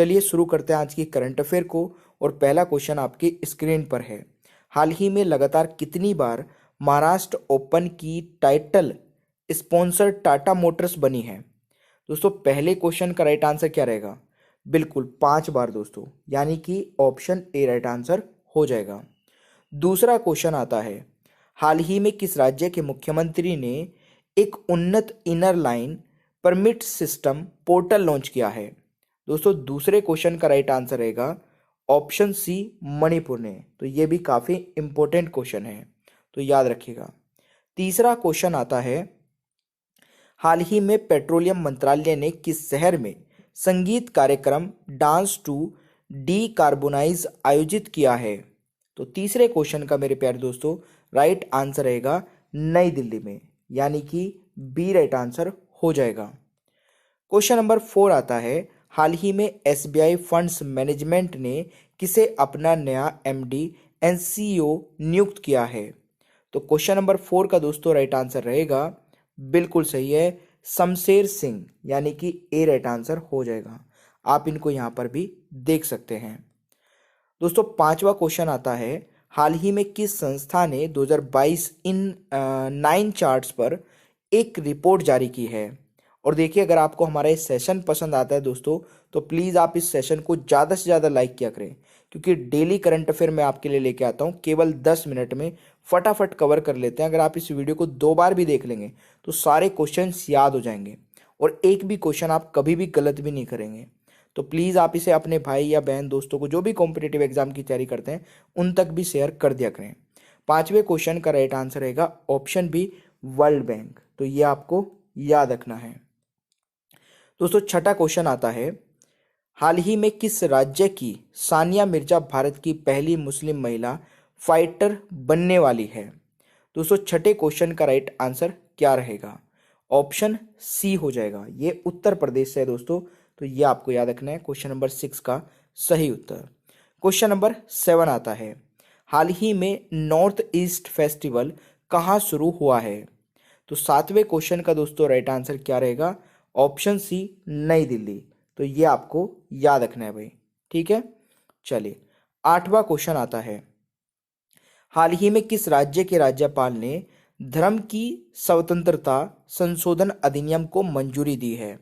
चलिए शुरू करते हैं आज की करंट अफेयर को। और पहला क्वेश्चन आपकी स्क्रीन पर है। हाल ही में लगातार कितनी बार महाराष्ट्र ओपन की टाइटल स्पॉन्सर टाटा मोटर्स बनी है? दोस्तों पहले क्वेश्चन का राइट आंसर क्या रहेगा? बिल्कुल 5 बार दोस्तों, यानी कि ऑप्शन ए राइट आंसर हो जाएगा। दूसरा क्वेश्चन आता है, हाल ही में किस राज्य के मुख्यमंत्री ने एक उन्नत inner line permit system portal launch किया है? दोस्तों दूसरे क्वेश्चन का राइट आंसर रहेगा ऑप्शन सी, मणिपुर ने। तो ये भी काफी इंपॉर्टेंट क्वेश्चन है, तो याद रखिएगा। तीसरा क्वेश्चन आता है, हाल ही में पेट्रोलियम मंत्रालय ने किस शहर में संगीत कार्यक्रम डांस टू डीकार्बोनाइज आयोजित किया है? तो तीसरे क्वेश्चन का मेरे प्यारे दोस्तों राइट आंसर रहेगा नई दिल्ली में, यानी कि बी राइट आंसर हो जाएगा। क्वेश्चन नंबर 4 आता है, हाल ही में एसबीआई फंड्स मैनेजमेंट ने किसे अपना नया एमडी एंड सीईओ नियुक्त किया है? तो क्वेश्चन नंबर 4 का दोस्तों राइट आंसर रहेगा, बिल्कुल सही है, शमशेर सिंह, यानी कि ए राइट आंसर हो जाएगा। आप इनको यहां पर भी देख सकते हैं। दोस्तों पांचवा क्वेश्चन आता है, हाल ही में किस संस्था ने 2022 इन 9 चार्ट्स पर एक रिपोर्ट जारी की है? और देखिए, अगर आपको हमारा ये सेशन पसंद आता है दोस्तों, तो प्लीज़ आप इस सेशन को ज़्यादा से ज़्यादा लाइक किया करें, क्योंकि डेली करंट अफेयर मैं आपके लिए लेके आता हूँ। केवल 10 मिनट में फटाफट कवर कर लेते हैं। अगर आप इस वीडियो को 2 बार भी देख लेंगे तो सारे क्वेश्चंस याद हो जाएंगे, और एक भी क्वेश्चन आप कभी भी गलत भी नहीं करेंगे। तो प्लीज़ आप इसे अपने भाई या बहन दोस्तों को, जो भी कॉम्पिटिटिव एग्जाम की तैयारी करते हैं, उन तक भी शेयर कर दिया करें। पांचवें क्वेश्चन का राइट आंसर रहेगा ऑप्शन बी, वर्ल्ड बैंक। तो ये आपको याद रखना है। दोस्तों छठा क्वेश्चन आता है, हाल ही में किस राज्य की सानिया मिर्जा भारत की पहली मुस्लिम महिला फाइटर बनने वाली है? दोस्तों छठे क्वेश्चन का राइट आंसर क्या रहेगा? ऑप्शन सी हो जाएगा, ये उत्तर प्रदेश से है दोस्तों। तो ये आपको याद रखना है, क्वेश्चन नंबर 6 का सही उत्तर। क्वेश्चन नंबर 7 आता है, हाल ही में नॉर्थ ईस्ट फेस्टिवल कहाँ शुरू हुआ है? तो सातवें क्वेश्चन का दोस्तों राइट आंसर क्या रहेगा? ऑप्शन सी, नई दिल्ली। तो ये आपको याद रखना है भाई, ठीक है। चलिए आठवां क्वेश्चन आता है, हाल ही में किस राज्य के राज्यपाल ने धर्म की स्वतंत्रता संशोधन अधिनियम को मंजूरी दी है?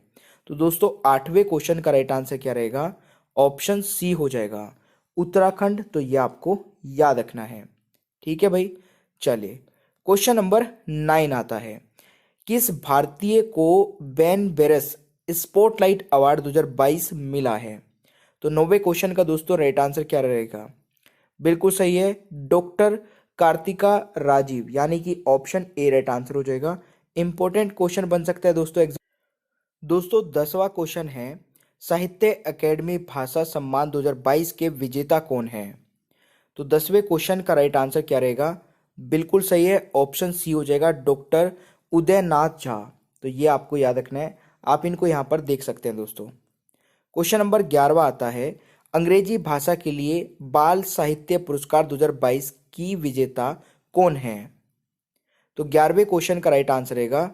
तो दोस्तों आठवें क्वेश्चन का राइट आंसर क्या रहेगा? ऑप्शन सी हो जाएगा, उत्तराखंड। तो ये आपको याद रखना है, ठीक है भाई। चलिए क्वेश्चन नंबर 9 आता है, किस भारतीय को बेन बेरस स्पॉटलाइट अवार्ड 2022 मिला है? तो 9वें क्वेश्चन का दोस्तों राइट आंसर क्या रहेगा? बिल्कुल सही है, डॉक्टर कार्तिका राजीव, यानी कि ऑप्शन ए राइट आंसर हो जाएगा। इंपॉर्टेंट क्वेश्चन बन सकता है दोस्तों एग्जाम। दोस्तों 10वां क्वेश्चन है, साहित्य अकेडमी भाषा सम्मान 2022 के विजेता कौन है? तो 10वें क्वेश्चन का राइट आंसर क्या रहेगा? बिल्कुल सही है, ऑप्शन सी हो जाएगा, डॉक्टर उदयनाथ झा। तो ये आपको याद रखना है, आप इनको यहां पर देख सकते हैं दोस्तों। क्वेश्चन नंबर 11वां आता है, अंग्रेजी भाषा के लिए बाल साहित्य पुरस्कार 2022 की विजेता कौन है? तो 11वें क्वेश्चन का राइट आंसर रहेगा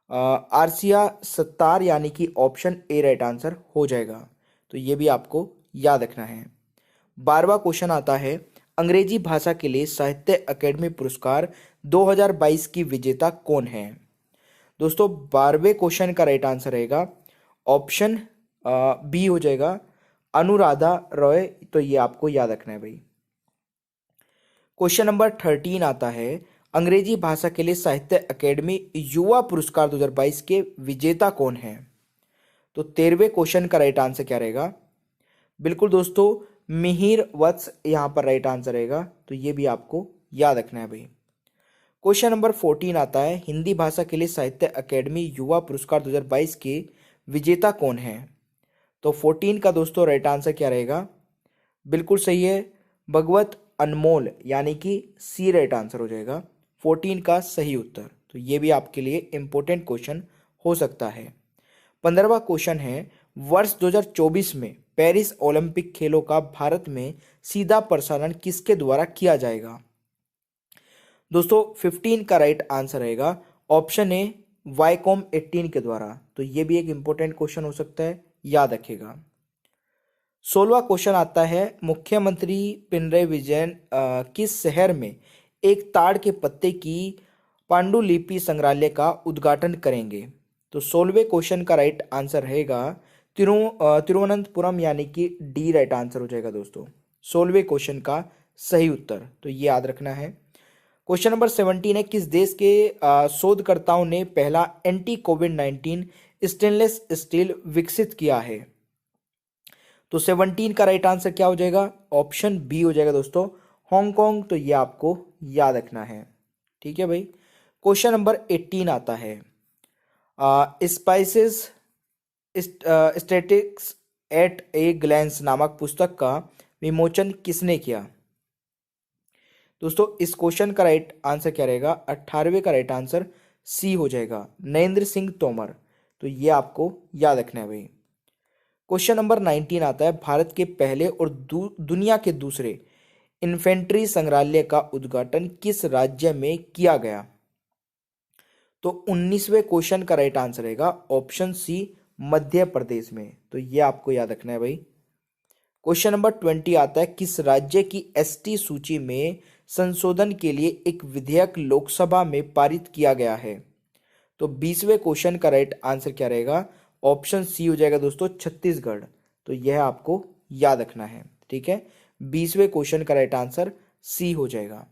आरसिया सत्तार, यानी कि ऑप्शन ए राइट आंसर हो जाएगा। तो ये भी आपको याद रखना है। 12वां क्वेश्चन आता है, अंग्रेजी भाषा के लिए साहित्य अकेडमी पुरस्कार 2022 की विजेता कौन है? दोस्तों 12वें क्वेश्चन का राइट आंसर रहेगा ऑप्शन बी हो जाएगा, अनुराधा रॉय। तो ये आपको याद रखना है भाई। क्वेश्चन नंबर 13 आता है, अंग्रेजी भाषा के लिए साहित्य अकेडमी युवा पुरस्कार 2022 के विजेता कौन है? तो 13वें क्वेश्चन का राइट आंसर क्या रहेगा? बिल्कुल दोस्तों, मिहिर वत्स यहां पर राइट आंसर रहेगा। तो ये भी आपको याद रखना है भाई। क्वेश्चन नंबर 14 आता है, हिंदी भाषा के लिए साहित्य अकेडमी युवा पुरस्कार 2022 के विजेता कौन है? तो 14 का दोस्तों राइट आंसर क्या रहेगा? बिल्कुल सही है, भगवत अनमोल, यानी कि सी राइट आंसर हो जाएगा 14 का सही उत्तर। तो ये भी आपके लिए इंपॉर्टेंट क्वेश्चन हो सकता है। 15वां क्वेश्चन है, वर्ष 2024 में पेरिस ओलंपिक खेलों का भारत में सीधा प्रसारण किसके द्वारा किया जाएगा? दोस्तों 15 का राइट आंसर रहेगा ऑप्शन ए, वाईकॉम 18 के द्वारा। तो ये भी एक इंपॉर्टेंट क्वेश्चन हो सकता है, याद रखिएगा। 16वां क्वेश्चन आता है, मुख्यमंत्री पिनरई विजयन किस शहर में एक ताड़ के पत्ते की पांडुलिपि संग्रहालय का उद्घाटन करेंगे? तो 16वें क्वेश्चन का राइट आंसर रहेगा तिरुवनंतपुरम, यानी कि डी राइट आंसर हो जाएगा दोस्तों 16वें क्वेश्चन का सही उत्तर। तो ये याद रखना है। क्वेश्चन नंबर 17 है, किस देश के शोधकर्ताओं ने पहला एंटी कोविड-19 स्टेनलेस स्टील विकसित किया है? तो 17 का राइट आंसर क्या हो जाएगा? ऑप्शन बी हो जाएगा दोस्तों, हांगकांग। तो ये आपको याद रखना है। ठीक है भाई। क्वेश्चन नंबर 18 आता है, spices statistics at a glance नामक पुस्तक का विमोचन किसने किया? दोस्तों इस क्वेश्चन का राइट आंसर क्या रहेगा? 18वें का राइट आंसर सी हो जाएगा, नरेंद्र सिंह तोमर। तो ये आपको याद रखना है भाई। क्वेश्चन नंबर 19 आता है, भारत के पहले और दुनिया के दूसरे इन्फेंट्री संग्रहालय का उद्घाटन किस राज्य में किया गया? तो 19वें क्वेश्चन का राइट आंसर रहेगा ऑप्शन सी, मध्य प्रदेश में। तो ये आपको याद रखना है भाई। क्वेश्चन नंबर 20 आता है, किस राज्य की एसटी सूची में संशोधन के लिए एक विधेयक लोकसभा में पारित किया गया है? तो 20वें क्वेश्चन का राइट आंसर क्या रहेगा? ऑप्शन सी हो जाएगा दोस्तों, छत्तीसगढ़। तो यह आपको याद रखना है। ठीक है, 20वें क्वेश्चन का राइट आंसर सी हो जाएगा।